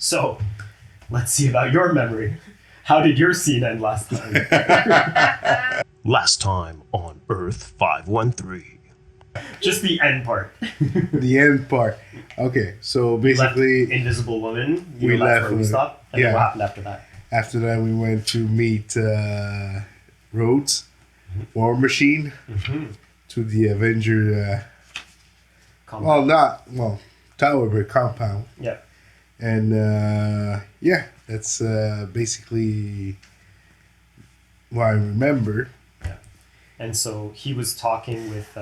So, let's see about your memory. How did your scene end last time? Last time on Earth 513. Just the end part. The end part. Okay, so basically... Invisible Woman. We left where we stopped. And then what happened after that? After that, we went to meet Rhodes, War Machine, to the Avenger... Tower, but compound. Yeah. And, that's basically what I remember. Yeah. And so he was talking with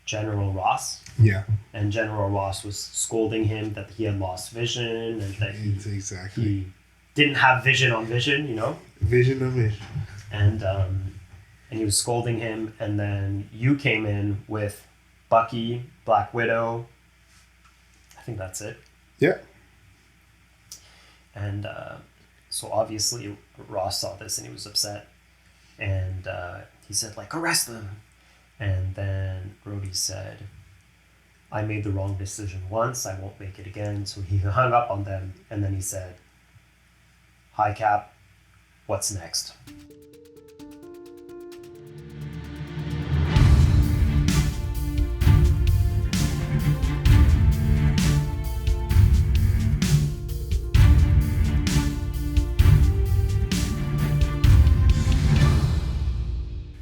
General Ross. Yeah. And General Ross was scolding him that he had lost vision and that he didn't have vision on vision, you know? Vision on vision. And he was scolding him, and then you came in with Bucky, Black Widow. I think that's it. Yeah. And so obviously Ross saw this and he was upset. And he said, like, arrest them. And then Rhodey said, I made the wrong decision once, I won't make it again. So he hung up on them, and then he said, hi, Cap, what's next?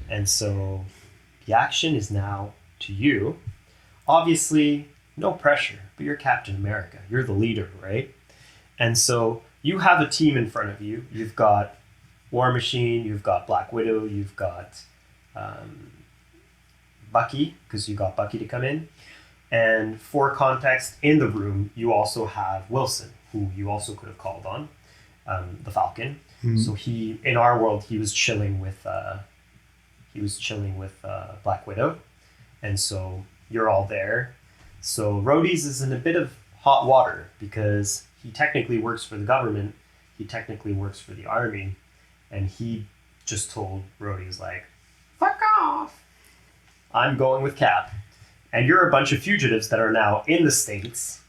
And so the action is now to you. Obviously, no pressure, but you're Captain America. You're the leader, right? And so you have a team in front of you. You've got War Machine, you've got Black Widow, you've got Bucky, because you got Bucky to come in. And for context, in the room, you also have Wilson, who you also could have called on, the Falcon. Mm-hmm. So in our world, he was chilling with Black Widow. And so you're all there. So Rhodey's is in a bit of hot water because he technically works for the government. He technically works for the army. And he just told Rhodey's like, fuck off. I'm going with Cap. And you're a bunch of fugitives that are now in the States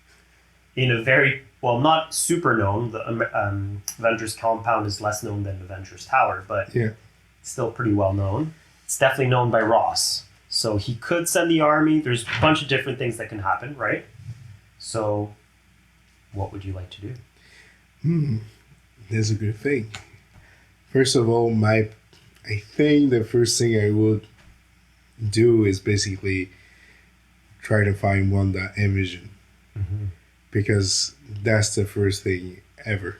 in a very, well, not super known. The Avengers compound is less known than Avengers Tower, but still pretty well known. It's definitely known by Ross. So he could send the army. There's a bunch of different things that can happen, right? So what would you like to do? That's a good thing. First of all, I think the first thing I would do is basically try to find Wanda and Vision. Mm-hmm. Because that's the first thing ever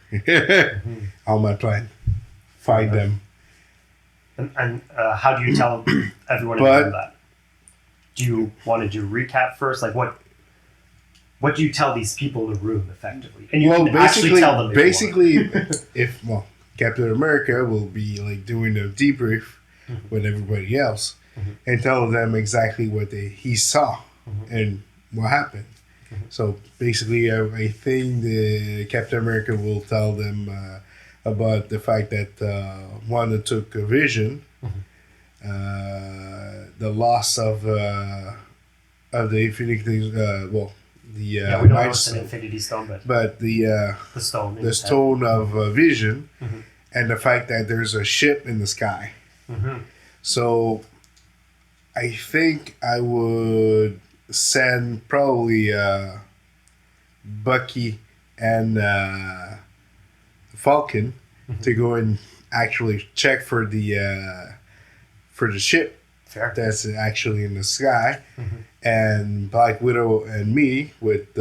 on my plan. Find them. And how do you tell everyone about that? Do you want to do recap first? Like what do you tell these people in the room effectively? And you can actually tell them. If Captain America will be like doing a debrief with everybody else and tell them exactly what he saw and what happened. So basically, I think the Captain America will tell them about the fact that Wanda took a vision, the loss of the Infinity, we don't know it's an Infinity Stone, but the stone of vision, and the fact that there's a ship in the sky. So I think I would send probably Bucky and Falcon to go and actually check for the ship that's actually in the sky, and Black Widow and me with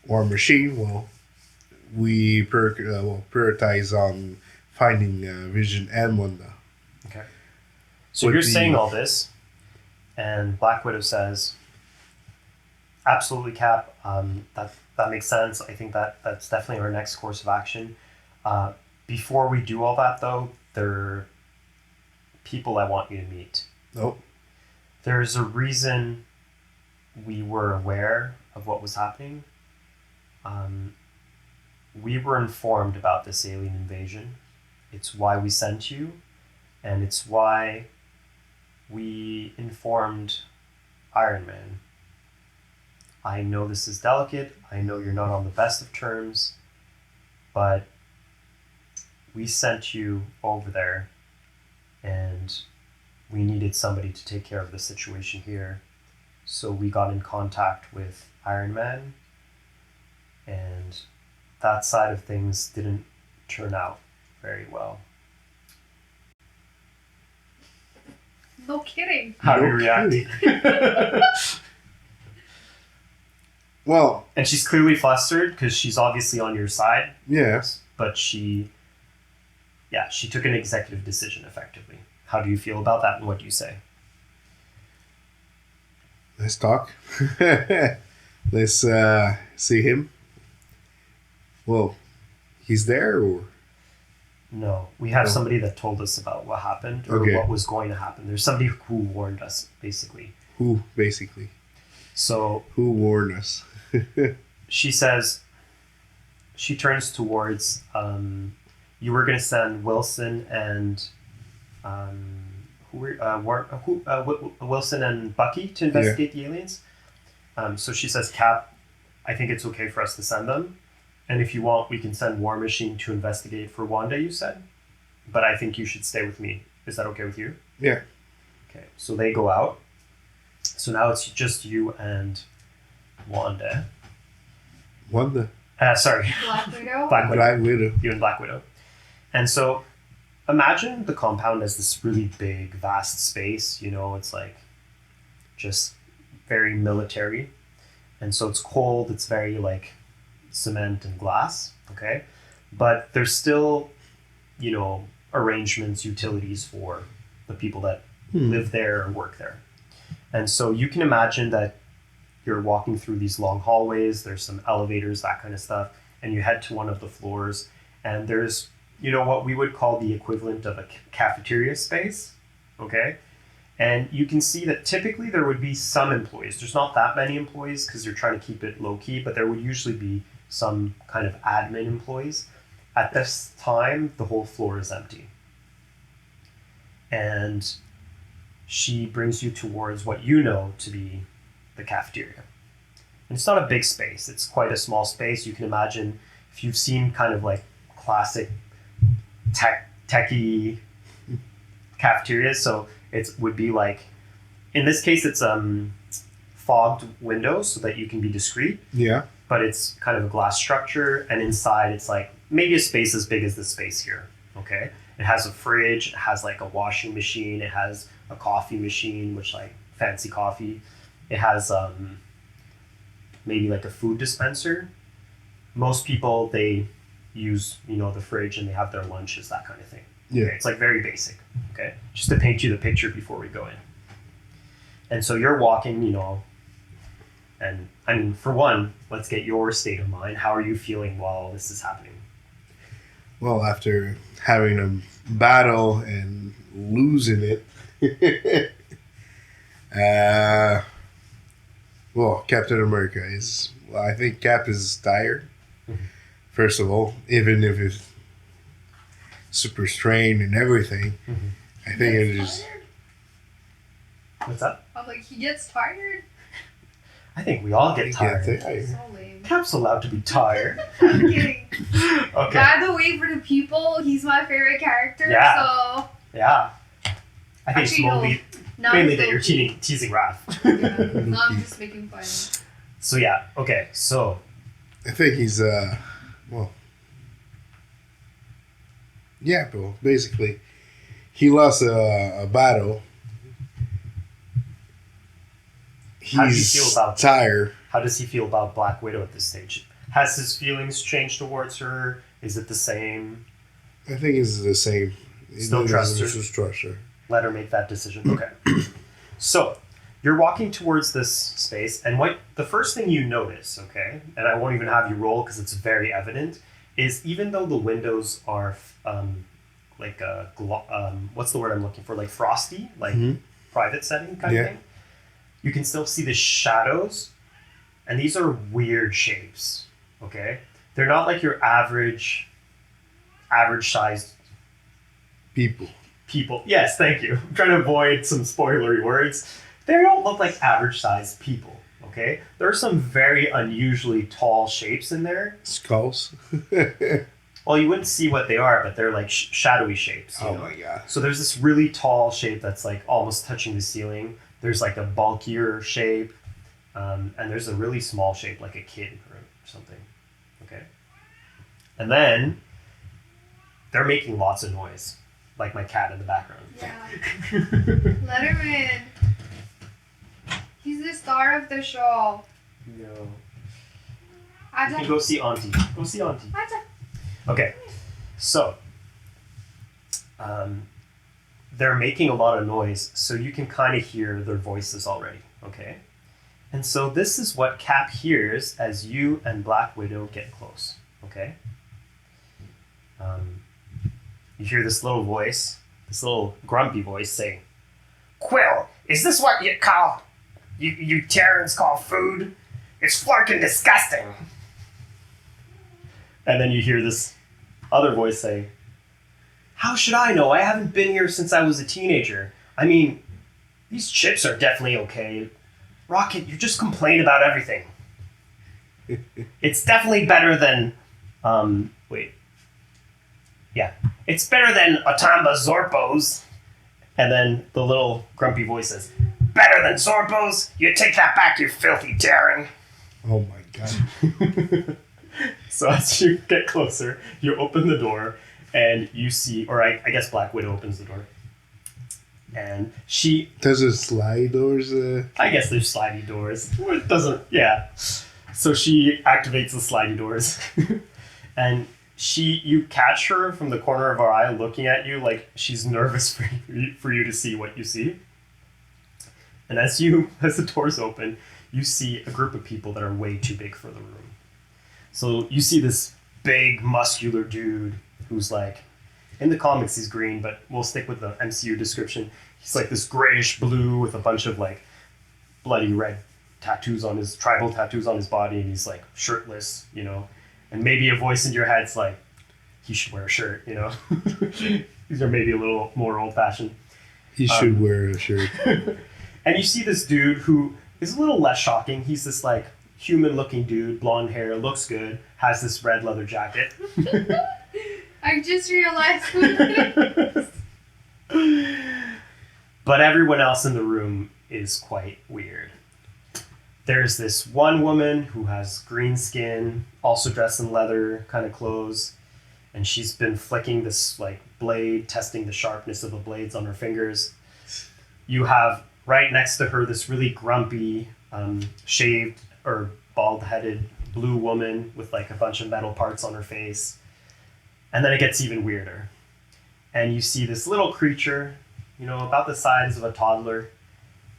War Machine. Well, we prioritize on finding Vision and Wanda. Okay. So you're saying all this, and Black Widow says, "Absolutely, Cap. That makes sense. I think that's definitely our next course of action. Before we do all that, though, there are people I want you to meet. Nope. There's a reason we were aware of what was happening. We were informed about this alien invasion. It's why we sent you, and it's why we informed Iron Man. I know this is delicate. I know you're not on the best of terms, but we sent you over there and we needed somebody to take care of the situation here. So we got in contact with Iron Man, and that side of things didn't turn out very well. No kidding. How do you No react? kidding. Well, And she's clearly flustered because she's obviously on your side, yes. but she took an executive decision effectively. How do you feel about that, and what do you say? Let's talk. Let's see him. Well, he's there, or No, we have Oh. somebody that told us about what happened or Okay. what was going to happen. There's somebody who warned us, basically. who, basically? So Who warned us? she says, she turns towards, you were going to send Wilson and Wilson and Bucky to investigate the aliens. So she says, Cap, I think it's okay for us to send them. And if you want, we can send War Machine to investigate for Wanda, you said. But I think you should stay with me. Is that okay with you? Yeah. Okay, so they go out. So now it's just you and Wanda. Wanda. Sorry, Black Widow. Black Widow. Black Widow. You and Black Widow. And so imagine the compound as this really big, vast space. You know, it's like just very military. And so it's cold. It's very like cement and glass. Okay. But there's still, you know, arrangements, utilities for the people that live there and work there. And so you can imagine that you're walking through these long hallways, there's some elevators, that kind of stuff, and you head to one of the floors, and there's, you know, what we would call the equivalent of a cafeteria space, okay? And you can see that typically there would be some employees. There's not that many employees because you're trying to keep it low-key, but there would usually be some kind of admin employees. At this time, the whole floor is empty. And she brings you towards what you know to be the cafeteria. And it's not a big space. It's quite a small space. You can imagine if you've seen kind of like classic techie cafeterias. So it would be like, in this case, it's fogged windows so that you can be discreet. Yeah. But it's kind of a glass structure, and inside it's like maybe a space as big as this space here. Okay, it has a fridge, it has like a washing machine, it has a coffee machine, which like fancy coffee. It has maybe like a food dispenser. Most people, they use, you know, the fridge and they have their lunches, that kind of thing. Yeah. Okay? It's like very basic. Okay, just to paint you the picture before we go in. And so you're walking, you know. And I mean, for one, let's get your state of mind. How are you feeling while this is happening? Well, after having a battle and losing it, well, Captain America is. Well, I think Cap is tired. Mhm. First of all, even if it's super strained and everything, Mhm. I think it is. What's that? I'm like, he gets tired. I think we all get tired. So lame. Cap's allowed to be tired. I'm kidding. Okay. By the way, for the people, he's my favorite character. Yeah. So Yeah. I think Actually, no. it's now mainly he's that you're low-key. teasing Raph. Yeah. No, I'm just making fun. So yeah, okay, so I think he's well. Yeah, bro. Basically, he lost a battle. How does he He's feel about- tired. how does he feel about Black Widow at this stage? Has his feelings changed towards her? Is it the same? I think it's the same. He Still doesn't trust her? just trust her. Let her make that decision. Okay. So you're walking towards this space, and what the first thing you notice, okay, and I won't even have you roll because it's very evident, is even though the windows are like what's the word I'm looking for? Like frosty, like Mhm. private setting kind Yeah. of thing. You can still see the shadows, and these are weird shapes. Okay, they're not like your average sized People. Yes, thank you. I'm trying to avoid some spoilery words. They don't look like average sized people. Okay, there are some very unusually tall shapes in there. Skulls. Well, you wouldn't see what they are, but they're like shadowy shapes. You Oh know? my god. So there's this really tall shape that's like almost touching the ceiling. There's like a bulkier shape, and there's a really small shape like a kid or something. Okay, and then they're making lots of noise, like my cat in the background. Yeah. Letterman. He's the star of the show. No. I You can just. go see Auntie. Go see Auntie. I just. Okay, so they're making a lot of noise, so you can kind of hear their voices already, okay? And so this is what Cap hears as you and Black Widow get close, okay? You hear this little voice, this little grumpy voice saying, "Quill, is this what you Terrans call food? It's flarkin' disgusting." And then you hear this other voice say, "How should I know? I haven't been here since I was a teenager. I mean, these chips are definitely okay. Rocket, you just complain about everything. It's definitely better than, it's better than Otamba Zorpos." And then the little grumpy voice says, "Better than Zorpos? You take that back, you filthy Terran." Oh my god. So as you get closer, you open the door and you see, or I guess Black Widow opens the door. And she, Does it slide doors? I guess there's slidey doors. Or it doesn't, yeah. So she activates the slidey doors. And you catch her from the corner of her eye looking at you like she's nervous for you to see what you see. And as the doors open, you see a group of people that are way too big for the room. So you see this big, muscular dude who's like, in the comics he's green, but we'll stick with the MCU description. He's like this grayish blue with a bunch of like bloody red tribal tattoos on his body, and he's like shirtless, you know. And maybe a voice in your head's like, he should wear a shirt, you know. These are maybe a little more old-fashioned. He should wear a shirt. And you see this dude who is a little less shocking. He's this like human-looking dude, blonde hair, looks good, has this red leather jacket. I just realized who it is. But everyone else in the room is quite weird. There's this one woman who has green skin, also dressed in leather kind of clothes, and she's been flicking this like blade, testing the sharpness of the blades on her fingers. You have right next to her this really grumpy, shaved or bald-headed blue woman with like a bunch of metal parts on her face. And then it gets even weirder. And you see this little creature, you know, about the size of a toddler,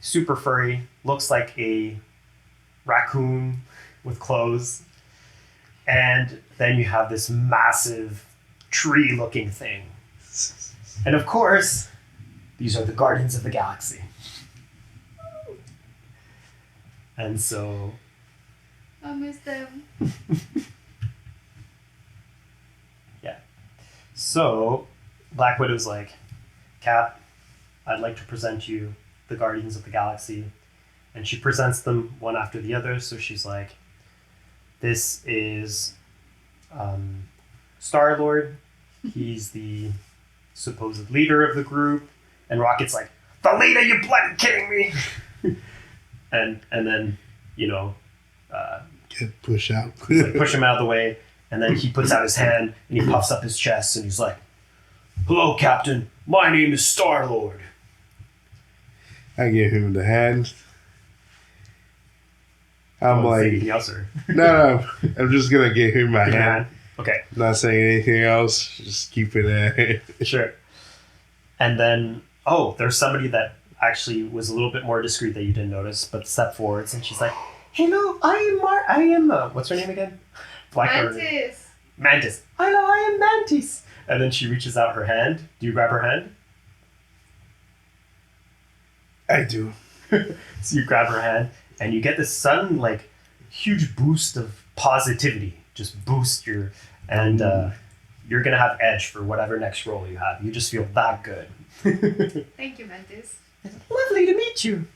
super furry, looks like a raccoon with clothes. And then you have this massive tree-looking thing. And of course, these are the Guardians of the Galaxy. And so... I miss them. Yeah. So, Black Widow's like, "Cap, I'd like to present you the Guardians of the Galaxy." And she presents them one after the other. So she's like, "This is Star-Lord. He's the supposed leader of the group." And Rocket's like, "The leader? You bloody kidding me?" and then, you know, Get push out. he's like, push him out of the way. And then he puts out his hand and he puffs up his chest and he's like, "Hello, Captain. My name is Star-Lord." I give him the hand. I'm Oh, like, anything else, or? no, I'm just gonna give him my Give him a hand. Okay, Not saying anything else. Just keep it there. sure. And then, there's somebody that actually was a little bit more discreet that you didn't notice, but stepped forwards and she's like, "Hello, I am what's her name again? Black Order. Mantis. Mantis. Hello, I am Mantis." And then she reaches out her hand. Do you grab her hand? I do. So you grab her hand and you get this sudden, like, huge boost of positivity. Just boost your, and you're going to have edge for whatever next roll you have. You just feel that good. Thank you, Mantis. Lovely to meet you.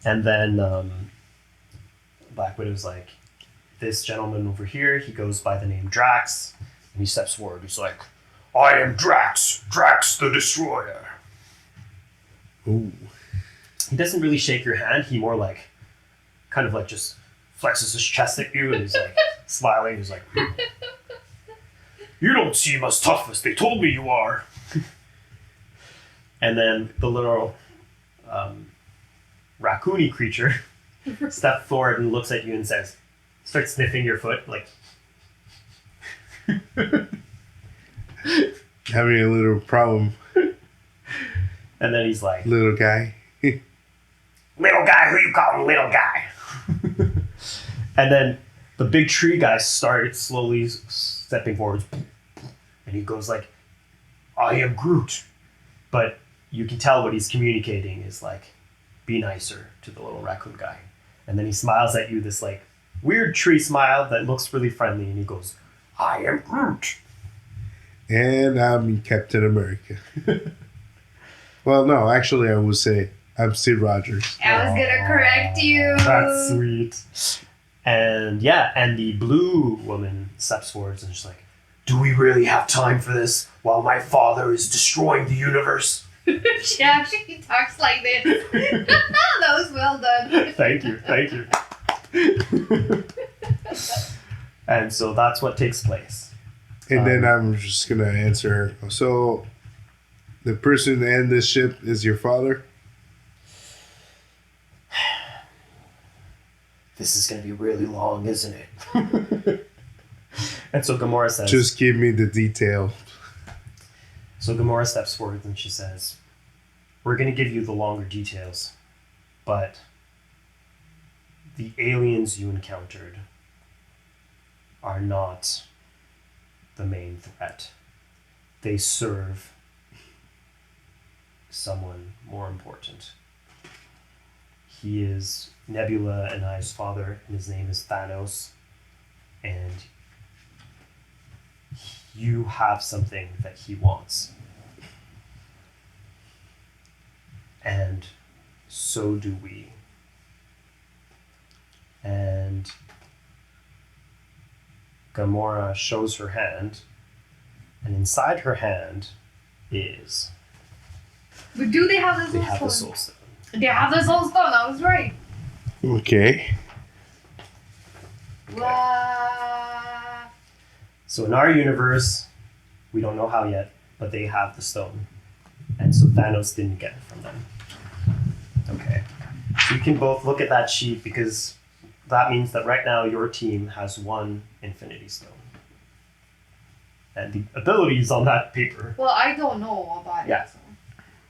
And then Black Widow's like, this gentleman over here, he goes by the name Drax, and he steps forward. He's like, I am Drax, Drax the Destroyer. Ooh. He doesn't really shake your hand. He more like, kind of like just flexes his chest at you, and he's like smiling. He's like, you don't seem as tough as they told me you are. And then the little raccoony creature steps forward and looks at you and says, starts sniffing your foot, like, Having a little problem, and then he's like, little guy. little guy, who you calling little guy? And then the big tree guy starts slowly stepping forward, and he goes like, I am Groot. But you can tell what he's communicating is like, be nicer to the little raccoon guy. And then he smiles at you, this like weird tree smile that looks really friendly, and he goes, I am Groot. And I'm Captain America. Well, no, actually, I would say I'm Steve Rogers. I was gonna correct you. That's sweet. And yeah, and the blue woman steps forward and she's like, do we really have time for this while my father is destroying the universe? She actually talks like this. That was well done. Thank you. And so that's what takes place. And then I'm just going to answer her. So, the person in this ship is your father? This is going to be really long, isn't it? And so Gamora says... Just give me the detail. So Gamora steps forward and she says, we're going to give you the longer details, but the aliens you encountered are not the main threat. They serve someone more important. He is Nebula and I's father, and his name is Thanos, and you have something that he wants. And so do we. And Gamora shows her hand, and inside her hand is... But do they have the They soul have the stone? Soul Stone. They have the soul stone. I was right. Okay. What? So in our universe, we don't know how yet, but they have the stone. And so Thanos didn't get it from them. Okay. So you can both look at that sheet because that means that right now your team has one Infinity Stone. And the abilities on that paper, Well, I don't know about Yeah. it. So.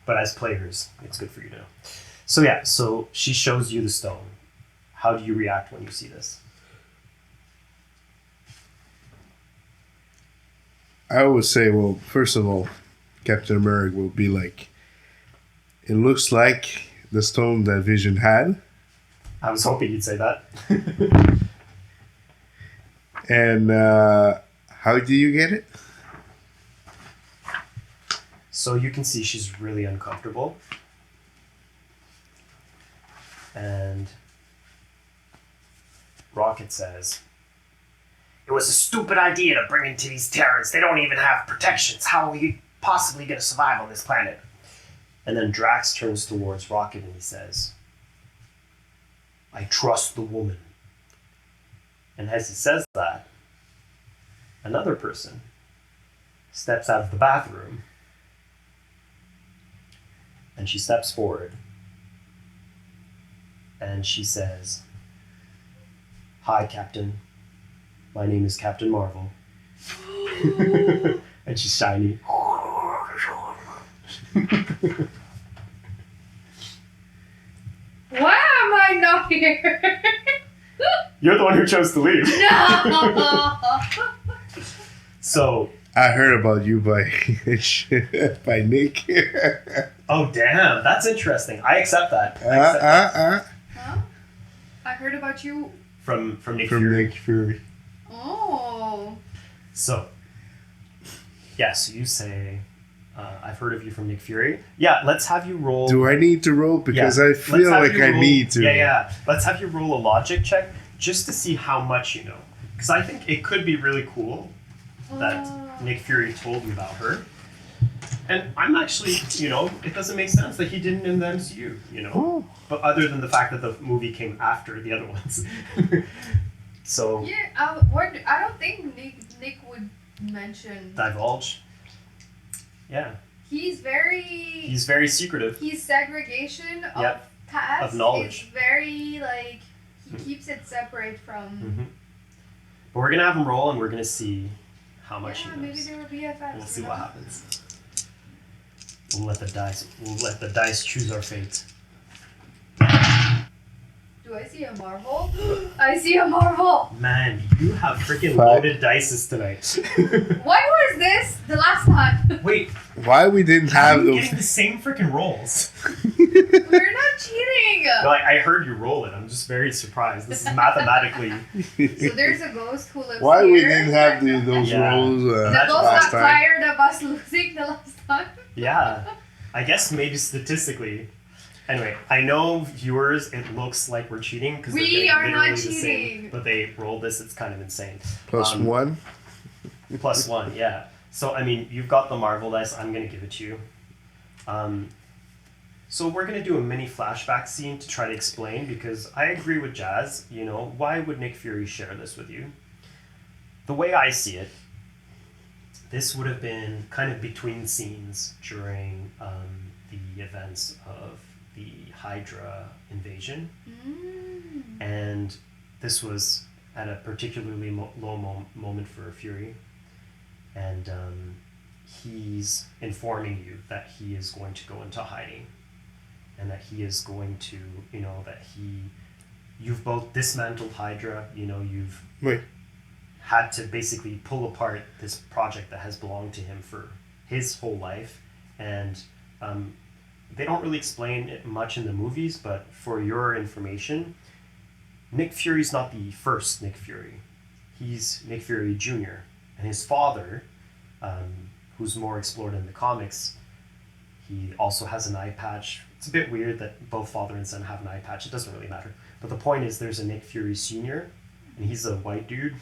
but as players, it's good for you to know. So yeah, so she shows you the stone. How do you react when you see this? I would say, well, first of all, Captain America will be like, it looks like the stone that Vision had. I was hoping you'd say that. And how do you get it? So you can see she's really uncomfortable. And Rocket says, it was a stupid idea to bring into these Terrans. They don't even have protections. How are you possibly going to survive on this planet? And then Drax turns towards Rocket and he says, I trust the woman. And as he says that, another person steps out of the bathroom and she steps forward and she says, hi, Captain. My name is Captain Marvel. And she's shiny. Why am I not here? You're the one who chose to leave. No! So, I heard about you by by Nick. oh damn, that's interesting. I accept that. I accept that. Huh? I heard about you. From Nick From Fury. Nick Fury. Oh. So, yeah, so you say, I've heard of you from Nick Fury. Yeah, let's have you roll. Do I need to roll? Because Yeah, I let's feel have like you I roll- need to. Yeah. Let's have you roll a logic check. just to see how much you know. Because I think it could be really cool that Nick Fury told you about her. And I'm actually, it doesn't make sense that he didn't in the MCU, But other than the fact that the movie came after the other ones. So... Yeah, I don't think Nick would mention... Divulge? Yeah. He's very secretive. His segregation of tasks of knowledge. is very, like, he keeps it separate from... Mm-hmm. But we're going to have him roll and we're going to see how much he knows. Maybe they were BFFs. We'll see what happens. We'll let the dice choose our fate. Do I see a Marvel? I see a Marvel! Man, you have freaking 5. loaded dices tonight. Why was this the last time? Wait, Why we didn't how are have you those? getting the same freaking rolls? We're not cheating! Like, I heard you roll it. I'm just very surprised. This is mathematically... So there's a ghost who lives Why here. we didn't have those Yeah. rolls The That's ghost last got time? tired of us losing the last time. Yeah. I guess maybe statistically. Anyway, I know viewers, it looks like we're cheating because We are not the same, cheating. but they rolled this. It's kind of insane. Plus 1. Plus 1, yeah. So I mean, you've got the Marvel dice. I'm gonna give it to you. So we're gonna do a mini flashback scene to try to explain because I agree with Jazz. Why would Nick Fury share this with you? The way I see it, this would have been kind of between scenes during the events of the Hydra invasion. And this was at a particularly low moment for Fury. And he's informing you that he is going to go into hiding. And that he is going to, you've both dismantled Hydra, you've Wait. had to basically pull apart this project that has belonged to him for his whole life. And they don't really explain it much in the movies, but for your information, Nick Fury's not the first Nick Fury. He's Nick Fury Jr. And his father, who's more explored in the comics, he also has an eye patch. It's a bit weird that both father and son have an eye patch. It doesn't really matter. But the point is there's a Nick Fury Sr., and he's a white dude.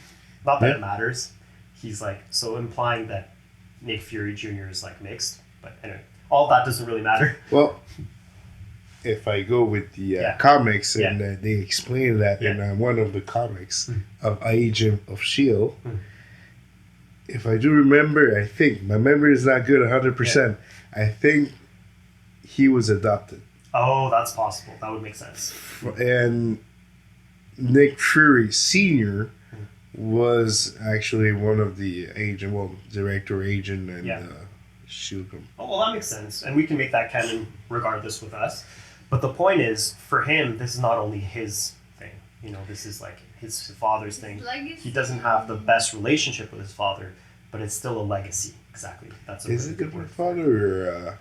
Not that it matters. He's so implying that Nick Fury Jr. is mixed. But anyway, all that doesn't really matter. Well, if I go with the comics and they explain that in one of the comics of Agent of S.H.I.E.L.D., if I do remember, I think, my memory is not good 100%, I think he was adopted. Oh, that's possible. That would make sense. And Nick Fury Sr. was actually one of the director, agent, and S.H.I.E.L.D. Oh, well, that makes sense. And we can make that canon regardless with us. But the point is, for him, this is not only his thing. This is his father's thing. Legacy. He doesn't have the best relationship with his father, but it's still a legacy. Exactly. That's a Is really it the good word. father or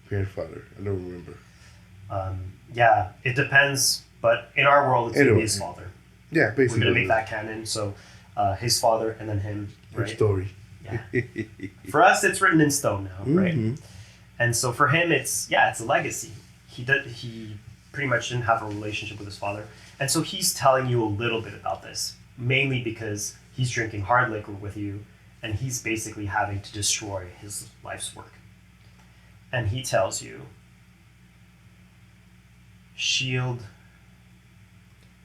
grandfather? I don't remember. Yeah, it depends. But in our world, it's going to be his father. Yeah, We're basically. going to make that canon. So his father and then him. Your Right? story. Yeah. For us, it's written in stone now, right? Mhm. And so for him, it's a legacy. He pretty much didn't have a relationship with his father, and so he's telling you a little bit about this, mainly because he's drinking hard liquor with you, and he's basically having to destroy his life's work. And he tells you, S.H.I.E.L.D.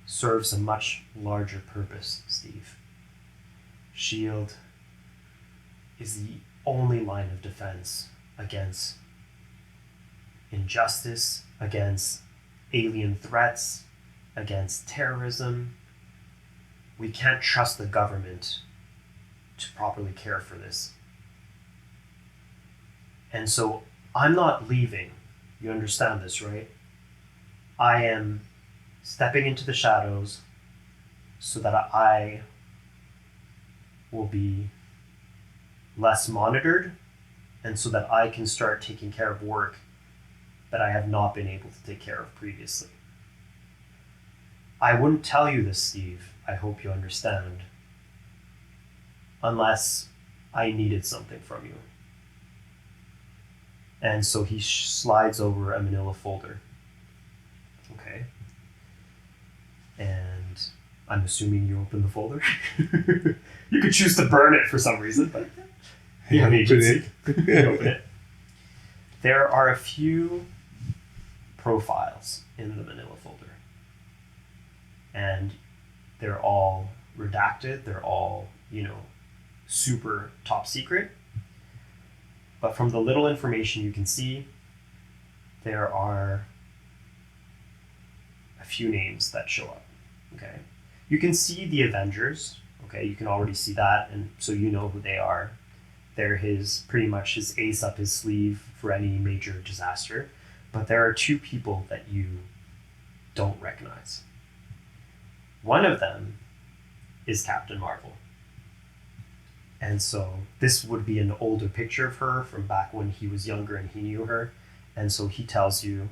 serves a much larger purpose, Steve. S.H.I.E.L.D. is the only line of defense against injustice, against alien threats, against terrorism. We can't trust the government to properly care for this. And so I'm not leaving. You understand this, right? I am stepping into the shadows so that I will be less monitored and so that I can start taking care of work that I have not been able to take care of previously. I wouldn't tell you this, Steve, I hope you understand, unless I needed something from you. And so he slides over a manila folder. Okay. And I'm assuming you open the folder. You could choose to burn it for some reason, but you have agency. You open it. There are a few profiles in the manila folder, and they're all redacted. They're all, super top secret. But from the little information you can see, there are a few names that show up. Okay, you can see the Avengers. Okay, you can already see that, and so you know who they are. They're pretty much his ace up his sleeve for any major disaster. But there are two people that you don't recognize. One of them is Captain Marvel. And so this would be an older picture of her from back when he was younger and he knew her. And so he tells you,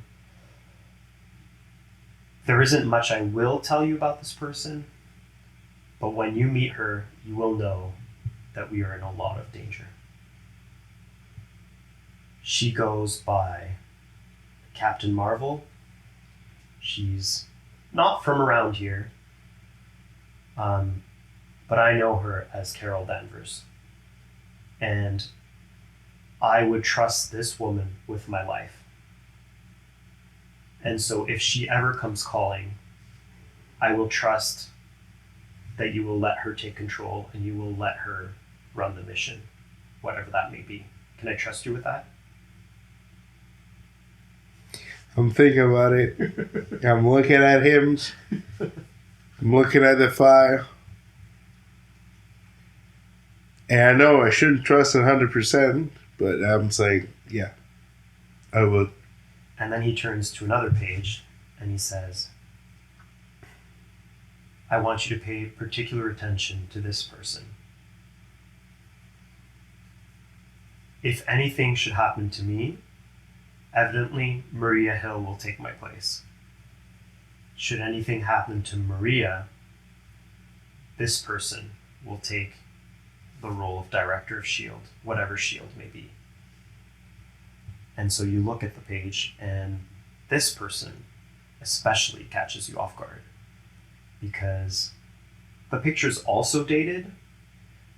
there isn't much I will tell you about this person, but when you meet her, you will know that we are in a lot of danger. She goes by Captain Marvel. She's not from around here, but I know her as Carol Danvers. And I would trust this woman with my life. And so if she ever comes calling, I will trust that you will let her take control and you will let her run the mission, whatever that may be. Can I trust you with that? I'm thinking about it. I'm looking at him. I'm looking at the file. And I know I shouldn't trust 100%, but I'm saying, yeah, I would. And then he turns to another page and he says, I want you to pay particular attention to this person. If anything should happen to me, evidently Maria Hill will take my place. Should anything happen to Maria, this person will take the role of director of S.H.I.E.L.D., whatever S.H.I.E.L.D. may be. And so you look at the page, and this person especially catches you off guard, because the picture's also dated,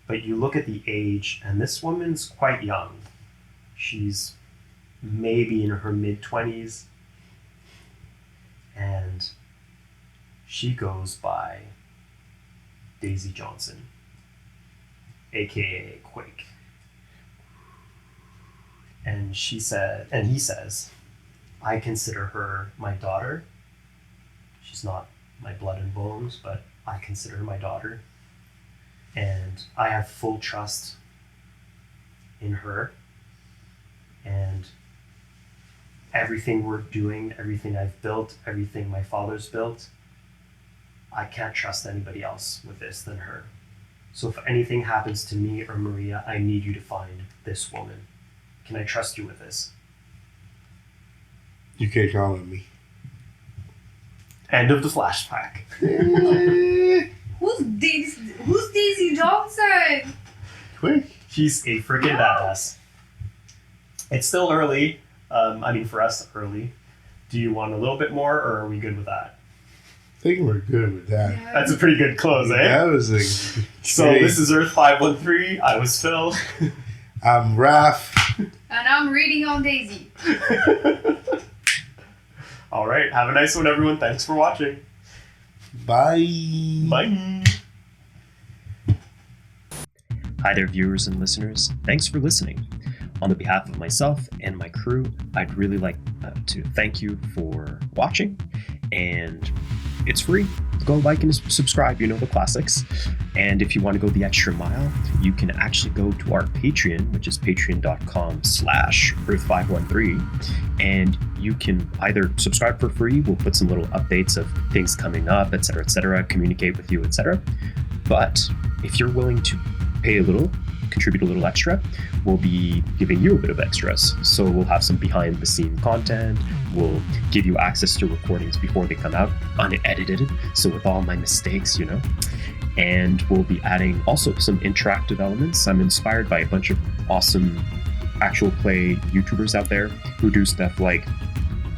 but you look at the age, and this woman's quite young. She's maybe in her mid-20s, and she goes by Daisy Johnson, aka Quake. And he says, I consider her my daughter. She's not my blood and bones, but I consider her my daughter. And I have full trust in her. And everything we're doing, everything I've built, everything my father's built, I can't trust anybody else with this than her. So if anything happens to me or Maria, I need you to find this woman. Can I trust you with this? You can't call on me. End of the flashback. Who's Daisy Johnson? Quick. She's a freaking badass. It's still early. For us, early. Do you want a little bit more, or are we good with that? I think we're good with that. Yeah. That's a pretty good close, eh? That was a So great. this is Earth 513. I was Phil. I'm Raph. And I'm reading on Daisy. All right. Have a nice one, everyone. Thanks for watching. Bye. Bye. Hi there, viewers and listeners. Thanks for listening. On the behalf of myself and my crew, I'd really like to thank you for watching. And it's free. Go like and subscribe, you know the classics. And if you want to go the extra mile, you can actually go to our Patreon, which is patreon.com/earth513. And you can either subscribe for free. We'll put some little updates of things coming up, etc., communicate with you, etc. But if you're willing to pay a little, contribute a little extra, we'll be giving you a bit of extras. So we'll have some behind the scene content. We'll give you access to recordings before they come out, unedited. So with all my mistakes, you know. And we'll be adding also some interactive elements. I'm inspired by a bunch of awesome actual play YouTubers out there who do stuff like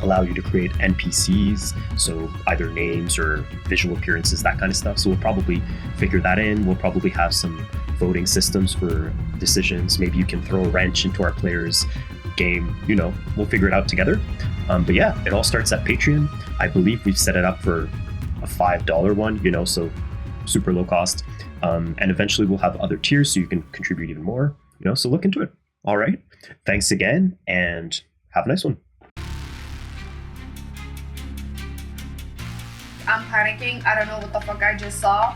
allow you to create NPCs, so either names or visual appearances, that kind of stuff. So we'll probably figure that in. We'll probably have some voting systems for decisions. Maybe you can throw a wrench into our players' game. We'll figure it out together. But yeah, it all starts at Patreon. I believe we've set it up for a $5 one, so super low cost. And eventually we'll have other tiers so you can contribute even more, so look into it. All right. Thanks again and have a nice one. I'm panicking. I don't know what the fuck I just saw.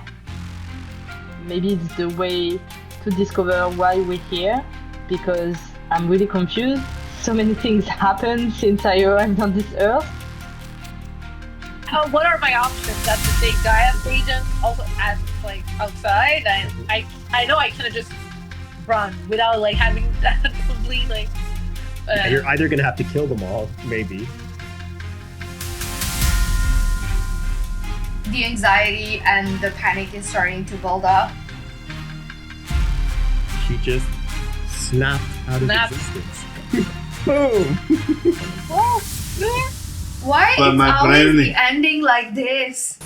Maybe it's the way to discover why we're here, because I'm really confused. So many things happened since I arrived on this earth. What are my options? That's the thing. Do I have agents also at outside? And I know I kind of just run without having that complete You're either gonna have to kill them all, maybe. The anxiety and the panic is starting to build up. She just snapped out of existence. Boom! Why But it's my always planning- the ending like this?